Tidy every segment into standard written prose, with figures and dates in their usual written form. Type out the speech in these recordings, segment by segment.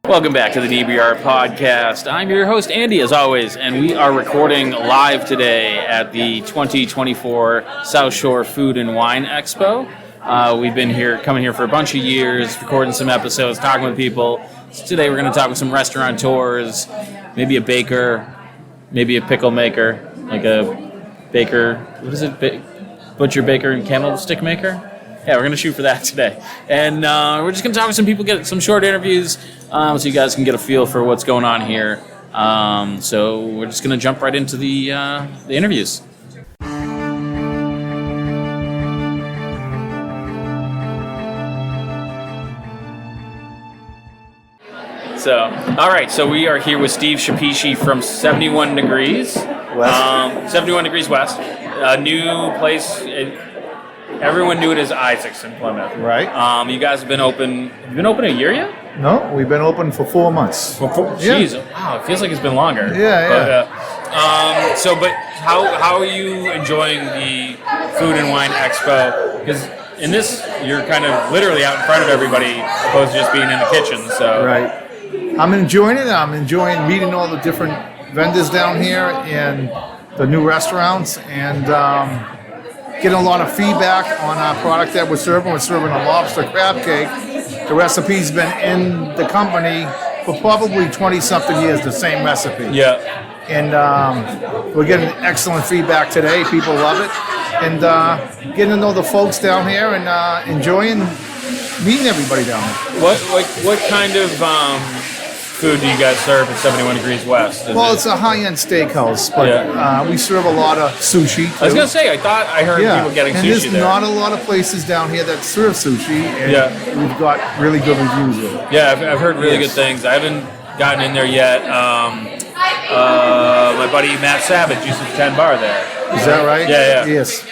Welcome back to the Inebri-art podcast. I'm your host, Andy, as always, and we are recording live today at the 2024 South Shore Food and Wine Expo. We've been coming here for a bunch of years, recording some episodes, talking with people. So today we're going to talk with some restaurateurs, maybe a baker, maybe a pickle maker, like a baker, what is it, butcher, baker, and candlestick maker? Yeah, we're going to shoot for that today. And we're just going to talk with some people, get some short interviews, so you guys can get a feel for what's going on here. So we're just going to jump right into the interviews. So, all right, so we are here with Steve Shapishi from 71 Degrees West. 71 Degrees West, a new place. Everyone knew it as Isaac's in Plymouth. Right. You guys have been open a year yet? No, we've been open for 4 months. Jeez, wow, it feels like it's been longer. Yeah. But how are you enjoying the Food and Wine Expo? Because in this, you're kind of literally out in front of everybody, opposed to just being in the kitchen. So. Right. I'm enjoying it. I'm enjoying meeting all the different vendors down here and the new restaurants and getting a lot of feedback on our product that we're serving. We're serving a lobster crab cake. The recipe's been in the company for probably 20-something years, the same recipe. Yeah. And we're getting excellent feedback today. People love it. And getting to know the folks down here and enjoying meeting everybody down there. What kind of food do you guys serve at 71 Degrees West? It's a high-end steakhouse, but we serve a lot of sushi, too. I was going to say, I heard people getting and sushi there's there. not a lot of places down here that serve sushi, and we've got really good reviews of it. Yeah, I've heard really good things. I haven't gotten in there yet. My buddy Matt Savage used to attend bar there. Is that right? Yeah. Yes.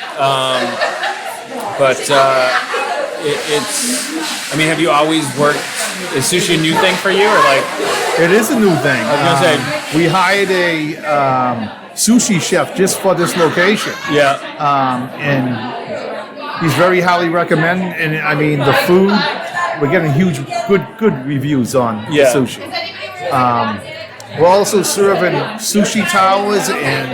Have you always worked? Is sushi a new thing for you, or like? It is a new thing. I was gonna say we hired a sushi chef just for this location. Yeah. And he's very highly recommended. And I mean, the food, we're getting good reviews on the sushi. We're also serving sushi towers and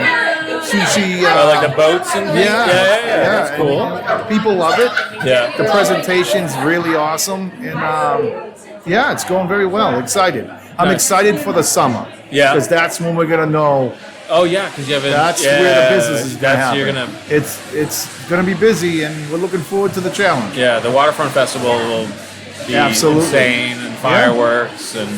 sushi. Like the boats and things? Yeah. That's cool. And people love it. Yeah. The presentation's really awesome. And it's going very well. Excited. I'm excited for the summer. Yeah. Because that's when we're going to know. Oh, yeah, because you have That's where the business is going to happen. It's going to be busy, and we're looking forward to the challenge. Yeah, the Waterfront Festival will be insane, and fireworks, and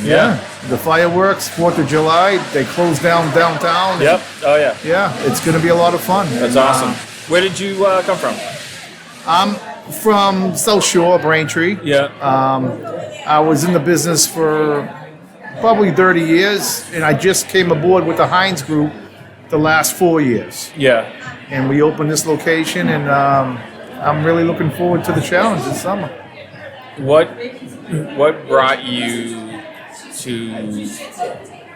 the fireworks, 4th of July, they close down downtown. Yep. Oh, yeah. Yeah, it's going to be a lot of fun. That's awesome. Where did you come from? I'm from South Shore, Braintree. Yeah. I was in the business for probably 30 years, and I just came aboard with the Heinz Group the last 4 years. Yeah. And we opened this location, and I'm really looking forward to the challenge this summer. What brought you to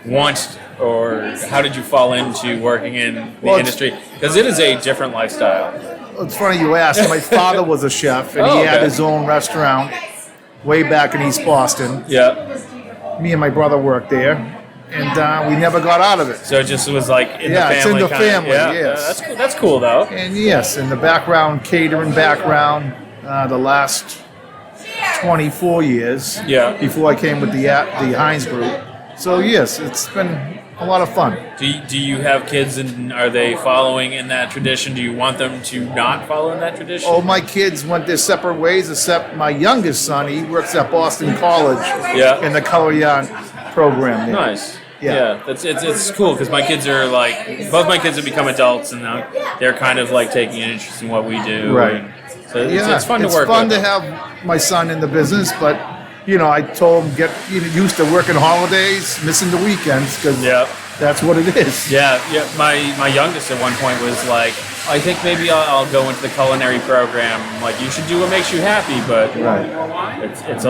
want, or how did you fall into working in the industry? Because it is a different lifestyle. It's funny you ask. My father was a chef, and he had his own restaurant way back in East Boston. Yeah. Me and my brother worked there, and we never got out of it. So it just was like in the family. It's in the family. Yes. That's cool though. And yes, in the background, catering background, the last 24 years. Yeah. Before I came with the Heinz Group. So yes, it's been a lot of fun. Do you have kids, and are they following in that tradition? Do you want them to not follow in that tradition? Oh, my kids went their separate ways, except my youngest son. He works at Boston College in the culinary program there. Nice. Yeah. It's cool because my kids are like, both my kids have become adults, and now they're kind of like taking an interest in what we do. Right. So it's fun to work with. It's fun to have my son in the business, but I told him get used to working holidays, missing the weekends, because that's what it is. Yeah. My youngest at one point was like, I think maybe I'll go into the culinary program. Like, you should do what makes you happy, but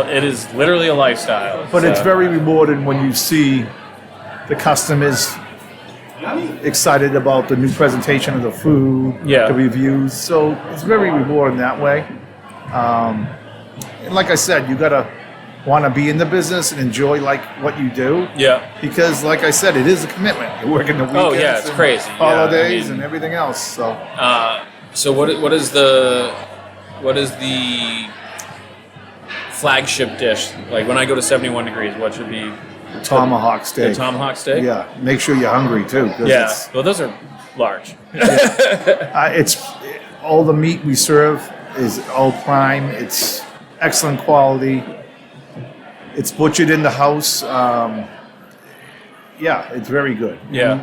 it is literally a lifestyle. But it's very rewarding when you see the customers excited about the new presentation of the food, the reviews. So it's very rewarding that way. And like I said, you gotta want to be in the business and enjoy like what you do. Yeah. Because, like I said, it is a commitment. You're working the weekends. Oh, yeah, it's and crazy. Yeah, holidays I mean- and everything else. So So what is the flagship dish? Like when I go to 71 degrees, what should be tomahawk steak. the tomahawk steak? Yeah. Make sure you're hungry too. 'Cause Yeah. It's, Well, those are large. it's all the meat we serve is all prime. It's excellent quality. It's butchered in the house. Yeah, it's very good. Yeah.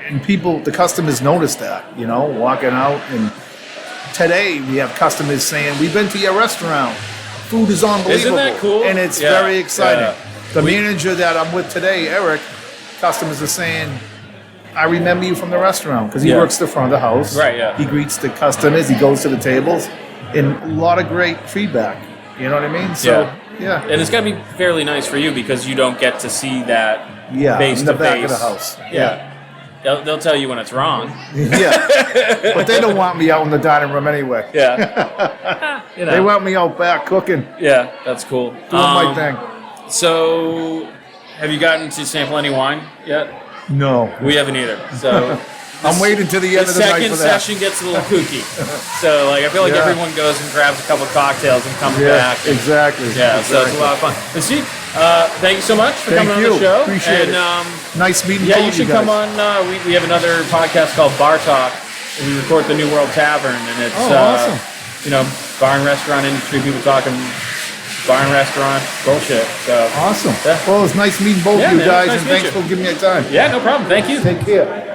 And people, the customers notice that, walking out. And today we have customers saying, "We've been to your restaurant. Food is unbelievable." Isn't that cool? And it's Yeah, very exciting. yeah. The manager that I'm with today, Eric, customers are saying, "I remember you from the restaurant," because he Yeah. works the front of the house. Right, yeah. He greets the customers. He goes to the tables, and a lot of great feedback. You know what I mean? So, yeah. And it's got to be fairly nice for you because you don't get to see that Yeah, face in the to back face. of the house. Yeah. They'll tell you when it's wrong. Yeah. But they don't want me out in the dining room anyway. Yeah. You know. They want me out back cooking, Yeah, that's cool. doing my thing. So, have you gotten to sample any wine yet? No. We haven't either. So, I'm waiting to the end the of the night second for that. session gets a little kooky. So, like, I feel like Yeah. everyone goes and grabs a couple cocktails and comes Yeah, back. And, exactly. yeah, so it's a lot of fun. But Steve, thank you so much for Thank coming you. on the show. Appreciate and, it. Nice meeting Yeah, both you of should guys. come on. We have another podcast called Bar Talk. And we record at the New World Tavern, and it's awesome. Bar and restaurant industry people talking bar and restaurant bullshit. So Awesome. Yeah. Well, it's nice meeting both Yeah, of you man, guys, nice and to meet thanks you. for giving me your time. yeah, no problem. Thank you. Take care.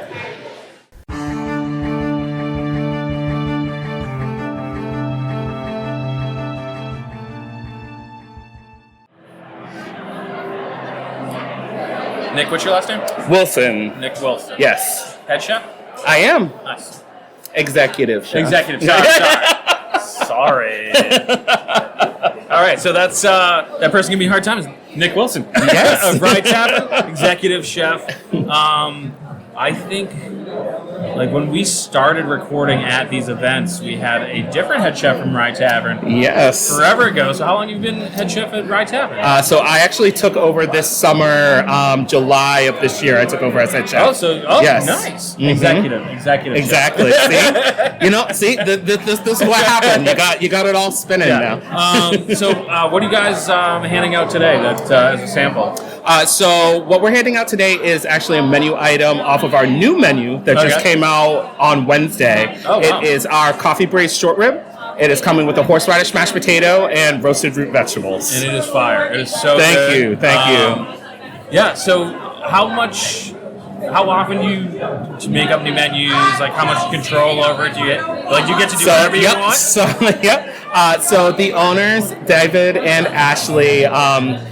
Nick, what's your last name? Wilson. Nick Wilson. Yes. Head chef. I am. Nice. Executive chef. Executive. Sorry. All right, so that's that person giving me a hard time is Nick Wilson. Yes. Of Rye Tavern, executive chef. I think, like when we started recording at these events, we had a different head chef from Rye Tavern Yes. forever ago. So how long have you been head chef at Rye Tavern? So I actually took over this summer, July of this year. I took over as head chef. Yes. Nice. Mhm. Executive chef. Exactly. See, this is what happened. You got it all spinning now. So what are you guys handing out today that as a sample? So what we're handing out today is actually a menu item off of our new menu that just Okay. came out on Wednesday. Oh, wow. It is our coffee braised short rib. It is coming with a horseradish mashed potato and roasted root vegetables. And it is fire. It is so Thank good. you. Yeah, so how often do you make up new menus? Like how much control over it do you get? Like do you get to do whatever you want? So the owners, David and Ashley,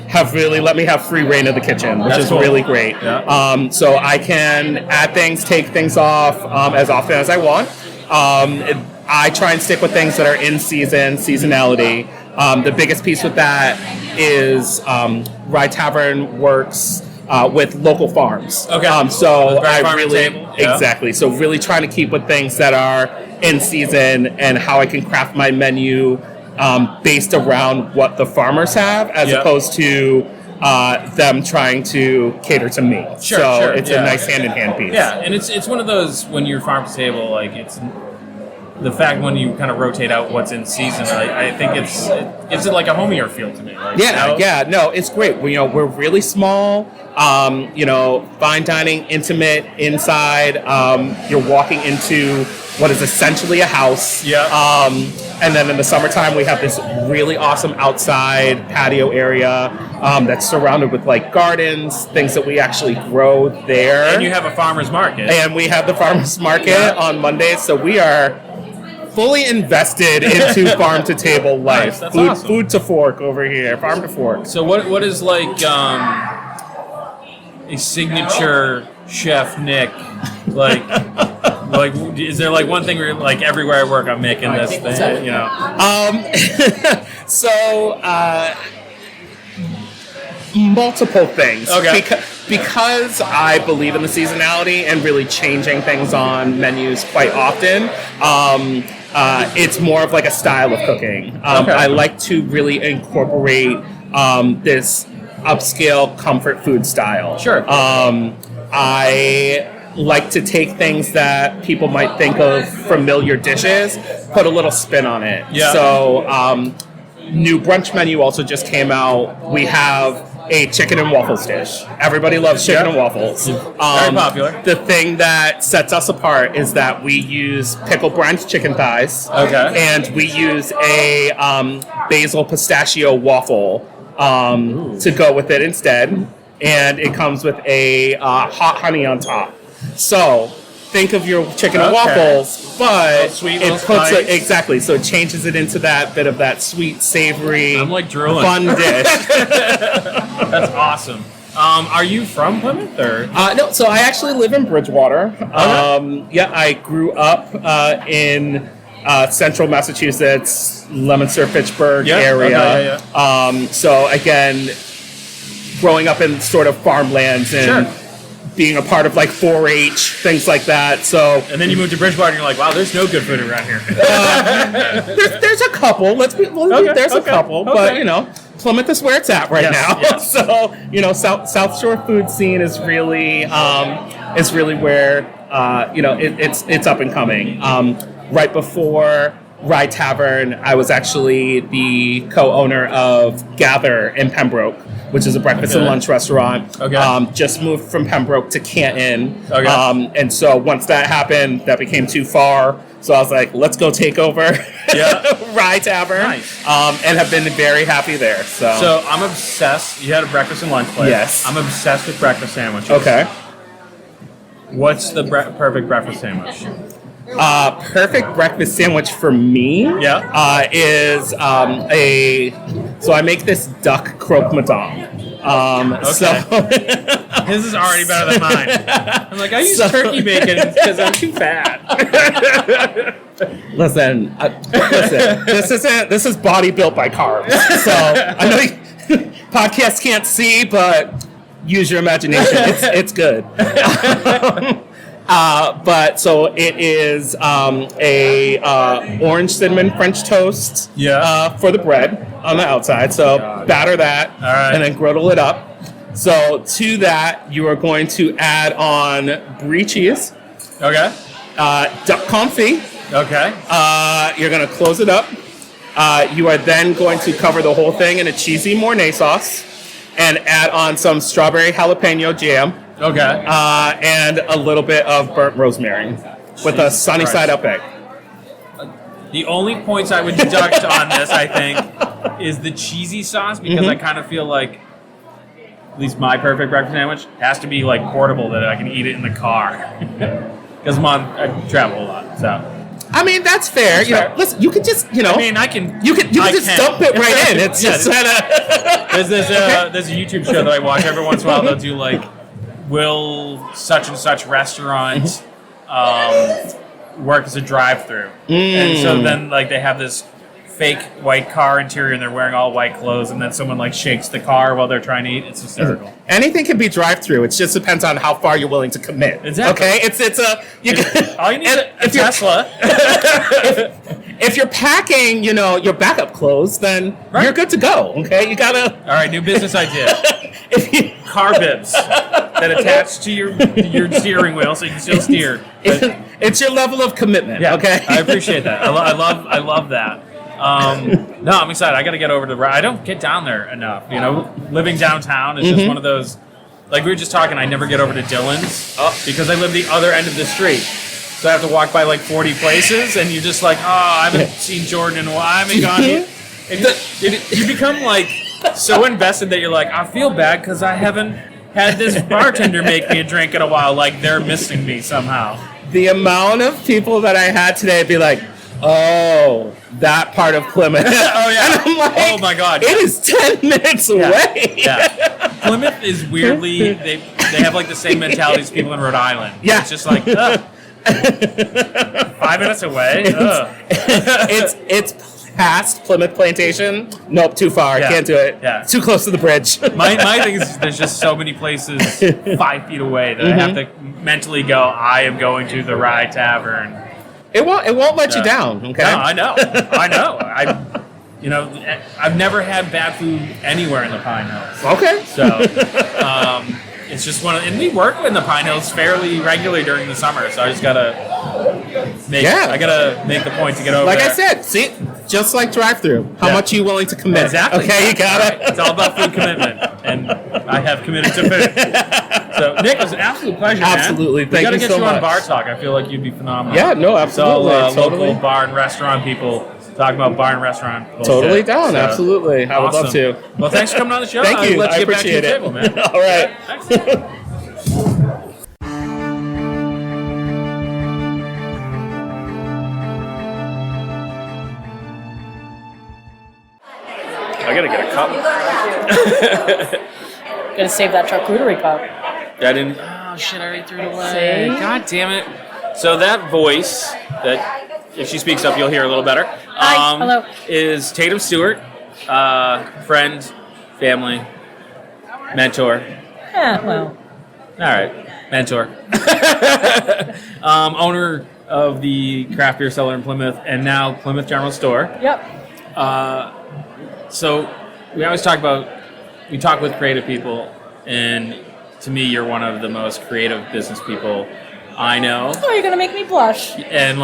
have really let me have free reign of the kitchen, which That's is cool. really great. Yeah. So I can add things, take things off as often as I want. I try and stick with things that are in season, seasonality. The biggest piece with that is Rye Tavern works with local farms. Okay. So Very I farm to really table, yeah. exactly. So really trying to keep with things that are in season and how I can craft my menu based around what the farmers have, as Yeah. opposed to them trying to cater to me. Sure, so sure, it's yeah. a nice hand-in-hand piece. Yeah, and it's one of those when you're farm to table, like it's the fact when you kind of rotate out what's in season. I think it gives it like a homier feel to me. Like, No, it's great. We're really small. Fine dining, intimate inside. You're walking into what is essentially a house. Yeah. And then in the summertime, we have this really awesome outside patio area that's surrounded with like gardens, things that we actually grow there. And you have a farmer's market. And we have the farmers market Yeah. on Mondays, so we are fully invested into farm to table life. Nice, that's awesome. Food to fork over here, farm to fork. So what is like a signature chef Nick like is there like one thing where like everywhere I work I'm making this thing, you know? Multiple things. Okay. Because I believe in the seasonality and really changing things on menus quite often. It's more of like a style of cooking. Okay. I like to really incorporate this upscale comfort food style. Sure. I like to take things that people might think of familiar dishes, put a little spin on it. Yeah. So, new brunch menu also just came out. We have a chicken and waffles dish. Everybody loves chicken and waffles. Very popular. The thing that sets us apart is that we use pickled brine chicken thighs. Okay. And we use a basil pistachio waffle to go with it instead. And it comes with a hot honey on top. So think of your chicken and waffles, but sweet, it puts spice. exactly. So it changes it into that bit of that sweet, savory, I'm like drooling. fun dish. That's awesome. Are you from Plymouth or? No, so I actually live in Bridgewater. Yeah, I grew up in central Massachusetts, Leominster, Fitchburg area. Okay, So again, growing up in sort of farmlands and being a part of like 4-H, things like that. So And then you moved to Bridgewater and you're like, wow, there's no good food around here. there's a couple. There's a couple, but you know, Plymouth is where it's at right now. Yes. So you know, South Shore food scene is really where it's up and coming. Right before Rye Tavern, I was actually the co-owner of Gather in Pembroke, which is a breakfast and lunch restaurant. Okay. Just moved from Pembroke to Canton. Okay. And so once that happened, that became too far. So I was like, let's go take over Rye Tavern. Nice. And have been very happy there. So I'm obsessed. You had a breakfast and lunch place. Yes. I'm obsessed with breakfast sandwiches. Okay. What's the perfect breakfast sandwich? Perfect breakfast sandwich for me is so I make this duck croque madame. So His is already better than mine. I'm like, I use turkey bacon because I'm too fat. listen, this is body built by carbs. So I know podcasts can't see, but use your imagination. It's good. But so it is a orange cinnamon French toast for the bread on the outside. So batter that and then griddle it up. So to that, you are going to add on brie cheese. Okay. Duck confit. Okay. You're going to close it up. You are then going to cover the whole thing in a cheesy Mornay sauce and add on some strawberry jalapeno jam. Okay. And a little bit of burnt rosemary with a sunny side up egg. The only points I would deduct on this, I think, is the cheesy sauce because I kind of feel like, at least my perfect breakfast sandwich, has to be like portable that I can eat it in the car. Because I travel a lot, so. I mean, that's fair. You know, listen, you can just, you know. I mean, I can. You can just dump it right in. It's just kind of. There's a YouTube show that I watch every once in a while. They'll do like, will such and such restaurant work as a drive-through? And so then like they have this fake white car interior and they're wearing all white clothes and then someone like shakes the car while they're trying to eat. It's hysterical. Anything can be drive-through. It just depends on how far you're willing to commit. Exactly. Okay, it's all you need is a Tesla. If you're packing, you know, your backup clothes, then you're good to go. Okay, you gotta. All right, new business idea. Car bibs that attach to your steering wheel so you can still steer. It's your level of commitment. Yeah, okay. I appreciate that. I love that. No, I'm excited. I got to get over to. I don't get down there enough. You know, living downtown is just one of those. Like we were just talking, I never get over to Dillon's because I live the other end of the street. So I have to walk by like 40 places, and you're just like, oh, I haven't seen Jordan in a while. I haven't gone here. And you become like so invested that you're like, I feel bad because I haven't had this bartender make me a drink in a while. Like they're missing me somehow. The amount of people that I had today be like, oh, that part of Plymouth. Oh, yeah. And I'm like, oh, my God. It is 10 minutes away. Yeah. Plymouth is weirdly, they have like the same mentality as people in Rhode Island. Yeah. It's just like, 5 minutes away? It's past Plymouth Plantation. Nope, too far. Yeah. Can't do it. Yeah. Too close to the bridge. My thing is there's just so many places 5 feet away that I have to mentally go, I am going to the Rye Tavern. It won't let you down, okay? No, I know. I've never had bad food anywhere in the Pine Hills. Okay. So it's just and we work in the Pine Hills fairly regularly during the summer. So I just gotta make the point to get over. Like there. I said, see, just like drive-through. How much are you willing to commit? Exactly. Okay, you got it. It's all about food commitment, and I have committed to food. So Nick, it was an absolute pleasure. Absolutely, man. thank you so much. We gotta get you on Bar Talk. I feel like you'd be phenomenal. Yeah, no, absolutely. It's all totally. local bar and restaurant people. Talk about bar and restaurant. Bullshit. Totally down, So, absolutely. I would love to. Well, thanks for coming on the show. Thank you. Let's I get back to your appreciate it. table, man. All right. I gotta get a cup. Gonna save that charcuterie cup. I didn't. Oh shit! I already threw it away. See? God damn it! So that voice that, if she speaks up, you'll hear a little better. Hi. Hello. Is Tatum Stewart, friend, family, mentor. Yeah, well. All right, mentor. Owner of the craft beer cellar in Plymouth, and now Plymouth General Store. Yep. So we always talk we talk with creative people, and to me, you're one of the most creative business people I know. Oh, you're gonna make me blush. And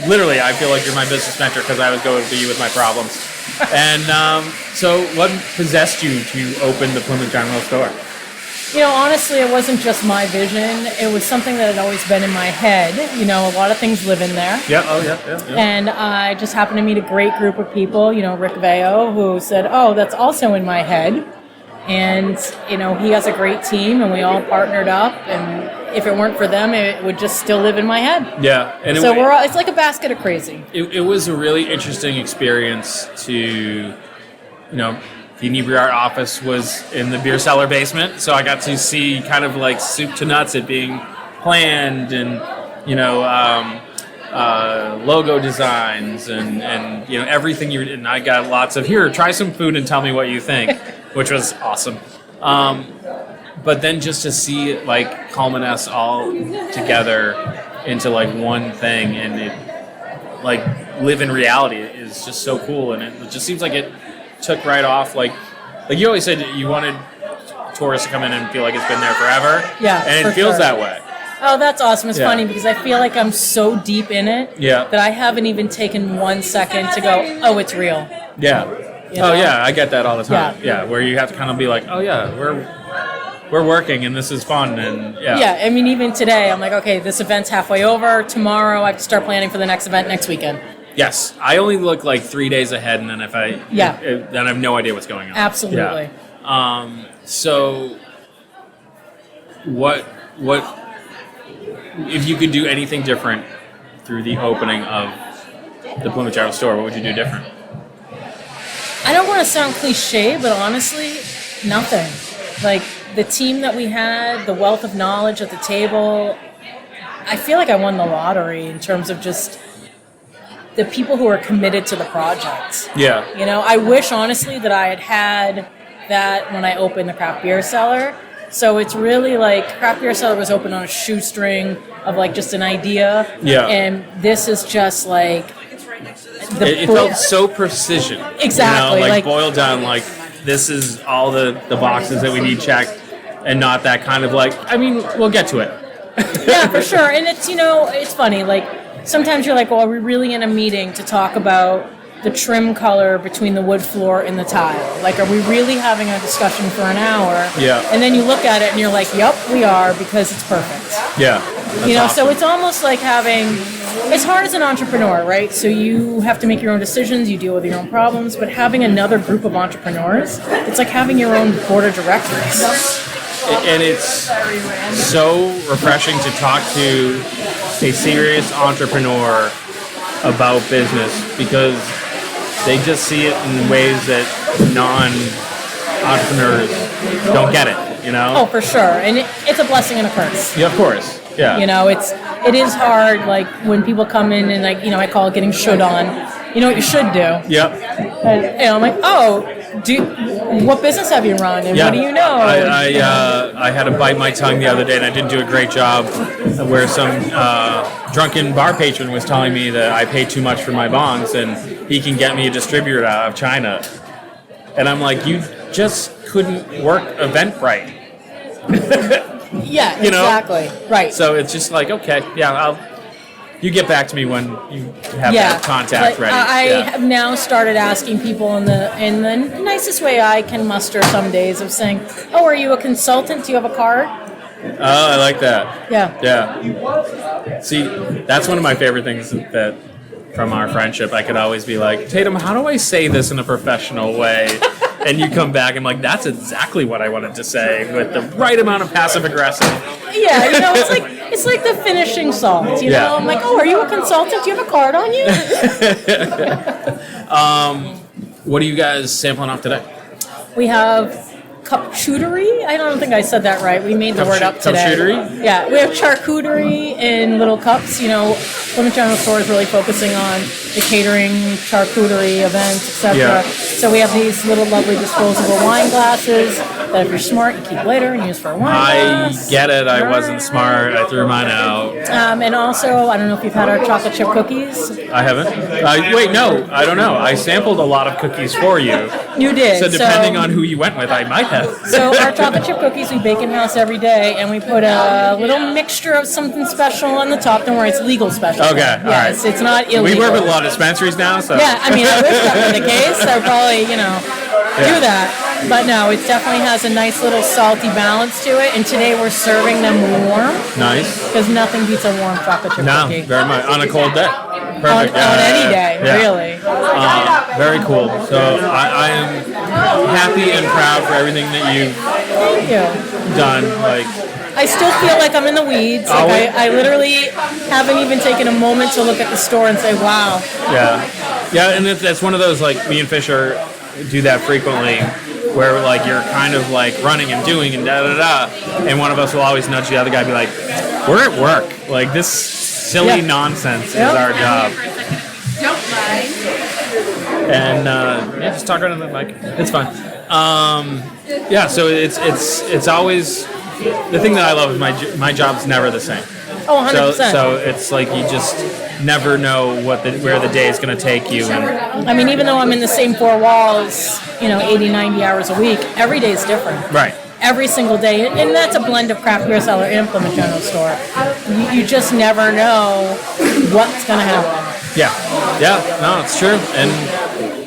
literally, I feel like you're my business mentor because I always go to you with my problems. And so what possessed you to open the Plymouth General Store? Honestly, it wasn't just my vision. It was something that had always been in my head. A lot of things live in there. Yeah, oh yeah. And I just happened to meet a great group of people, Rick Veo, who said, oh, that's also in my head. And, he has a great team, and we all partnered up. And if it weren't for them, it would just still live in my head. Yeah. And so it's like a basket of crazy. It was a really interesting experience to, the Inebri-art office was in the beer cellar basement, so I got to see kind of like soup to nuts it being planned, and logo designs and everything. And I got lots of try some food and tell me what you think, which was awesome. But then just to see it culminate all together into one thing and it live in reality is just so cool, and it just seems like it took right off. Like you always said, you wanted tourists to come in and feel like it's been there forever. Yeah, and it feels that way. Oh, that's awesome. It's Yeah. funny because I feel like I'm so deep in it that I haven't even taken 1 second to go, oh, it's real. Yeah. Oh yeah, I get that all the time. Yeah. Where you have to kind of be like, oh yeah, we're working and this is fun, and Yeah, I mean, even today, I'm like, okay, this event's halfway over. Tomorrow, I have to start planning for the next event next weekend. Yes, I only look 3 days ahead, and then then I have no idea what's going on. Absolutely. Yeah. So what if you could do anything different through the opening of the Plymouth General Store? What would you do different? I don't want to sound cliche, but honestly, nothing. The team that we had, the wealth of knowledge at the table, I feel like I won the lottery in terms of just the people who are committed to the project. Yeah. I wish, honestly, that I had that when I opened the craft beer cellar. So it's really craft beer cellar was open on a shoestring of just an idea. Yeah. And this is just it felt so precision. Exactly. Boiled down, this is all the boxes that we need checked, and not that kind of we'll get to it. Yeah, for sure. And it's, it's funny. Sometimes you're like, well, are we really in a meeting to talk about the trim color between the wood floor and the tile? Are we really having a discussion for an hour? Yeah. And then you look at it and you're like, yep, we are, because it's perfect. Yeah. So it's almost like it's hard as an entrepreneur, right? So you have to make your own decisions, you deal with your own problems, but having another group of entrepreneurs, it's like having your own board of directors. And it's so refreshing to talk to a serious entrepreneur about business, because they just see it in ways that non-entrepreneurs don't get it, Oh, for sure. And it's a blessing and a curse. Yeah, of course. Yeah. It is hard, when people come in and I call it getting should on. You know what you should do? Yep. And I'm like, what business have you run, and what do you know? I had to bite my tongue the other day, and I didn't do a great job, where some drunken bar patron was telling me that I pay too much for my bongs, and he can get me a distributor out of China. And I'm like, you just couldn't work Eventbrite. Yeah, You know? exactly. Right. So it's just like, okay, yeah, you get back to me when you have that contact but ready. I have now started asking people in the nicest way I can muster some days of saying, "Oh, are you a consultant? Do you have a card?" Oh, I like that. Yeah. Yeah. See, that's one of my favorite things that from our friendship. I could always be like, Tatum, how do I say this in a professional way? And you come back and like, that's exactly what I wanted to say with the right amount of passive aggressive. Yeah, it's like the finishing salt. You know, I'm like, "Oh, are you a consultant? Do you have a card on you?" What are you guys sampling off today? We have charcuterie. I don't think I said that right. We made the word up today. Charcuterie? Yeah, we have charcuterie in little cups. You know, Plymouth General Store is really focusing on the catering, charcuterie events, etc. Yeah. So we have these little lovely disposable wine glasses that if you're smart, you keep later and use for a wine glass. I get it. I wasn't smart. I threw mine out. And also, I don't know if you've had our chocolate chip cookies. I haven't. Wait, no. I don't know. I sampled a lot of cookies for you. You did. So depending on who you went with, I might have. So our chocolate chip cookies, we bake in-house every day, and we put a little mixture of something special on the top. Don't worry, it's legal special. Okay, all right. It's not illegal. We work with a lot of dispensaries now, so. Yeah, I mean, I wish that were the case. I'd probably, do that. But no, it definitely has a nice little salty balance to it, and today we're serving them warm. Nice. Because nothing beats a warm chocolate chip No, cookie. very much. On a cold day. Perfect. On any day, really. Very cool. So I am happy and proud for everything that you've Thank you. done. Like, I still feel like I'm in the weeds. Like I literally haven't even taken a moment to look at the store and say, wow. yeah, and that's one of those, like, me and Fisher do that frequently, where like you're kind of like running and doing and and one of us will always nudge the other guy, be like, we're at work. Like, this silly nonsense is our job. And just talk right on the mic. It's fine. So it's always the thing that I love is my job's never the same. Oh, 100%. So it's like you just never know where the day is going to take you. And I mean, even though I'm in the same four walls, 80, 90 hours a week, every day is different. Right. Every single day. And that's a blend of craft beer cellar and Plymouth General Store. You just never know what's going to happen. Yeah, no, it's true. And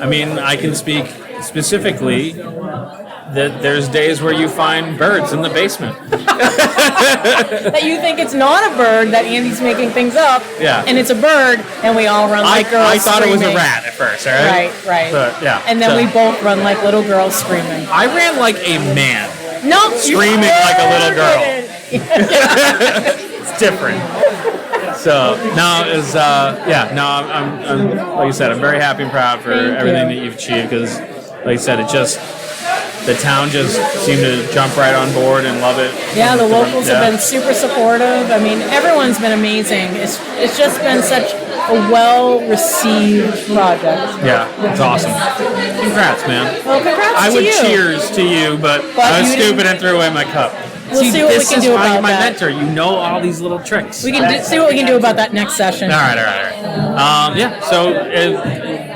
I mean, I can speak specifically that there's days where you find birds in the basement. That you think it's not a bird, that Andy's making things up, and it's a bird, and we all run like girls I thought screaming. it was a rat at first, all right? Right. But, yeah. And then we both run like little girls screaming. I ran like a man. No, screaming like a little girl. It's different. So no, it's I'm like you said, I'm very happy and proud for everything that you've achieved, because, like I said, the town just seemed to jump right on board and love it. Yeah, the locals have been super supportive. I mean, everyone's been amazing. It's just been such a well-received project. Yeah, it's awesome. Congrats, man. Well, congrats I to would you. cheers to you, but I was stupid and threw away my cup. We'll see what we can do about that. You're my that. mentor. You know all these little tricks. We can see what we can do about that next session. All right. So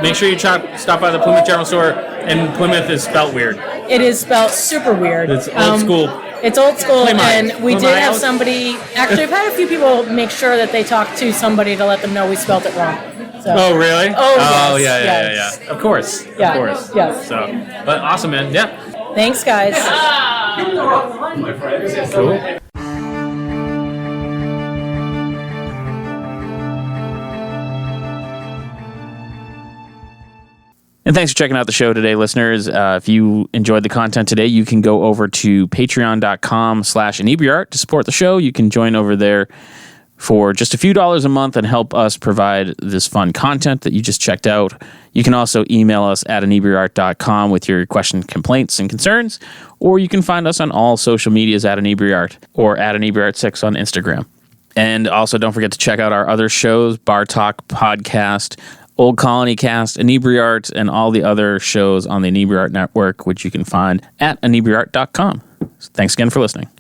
make sure you stop by the Plymouth General Store, and Plymouth is spelt weird. It is spelled super weird. It's old school. It's old school, Plymouth. and we did have Plymouth. somebody. Actually, I've had a few people make sure that they talked to somebody to let them know we spelled it wrong. So. Oh, really? Oh, yes. yes. Of course. Yeah. Of course. Yes. So, but awesome, man. Yeah. Thanks, guys. Cool. And thanks for checking out the show today, listeners. If you enjoyed the content today, you can go over to patreon.com/Inebri-art to support the show. You can join over there for just a few dollars a month and help us provide this fun content that you just checked out. You can also email us at Inebri-art.com with your questions, complaints, and concerns, or you can find us on all social medias at Inebri-art or at Inebri-art6 on Instagram. And also don't forget to check out our other shows, Bar Talk Podcast, Old Colony Cast, Inebri-art, and all the other shows on the Inebri-art Network, which you can find at Inebri-art.com. So thanks again for listening.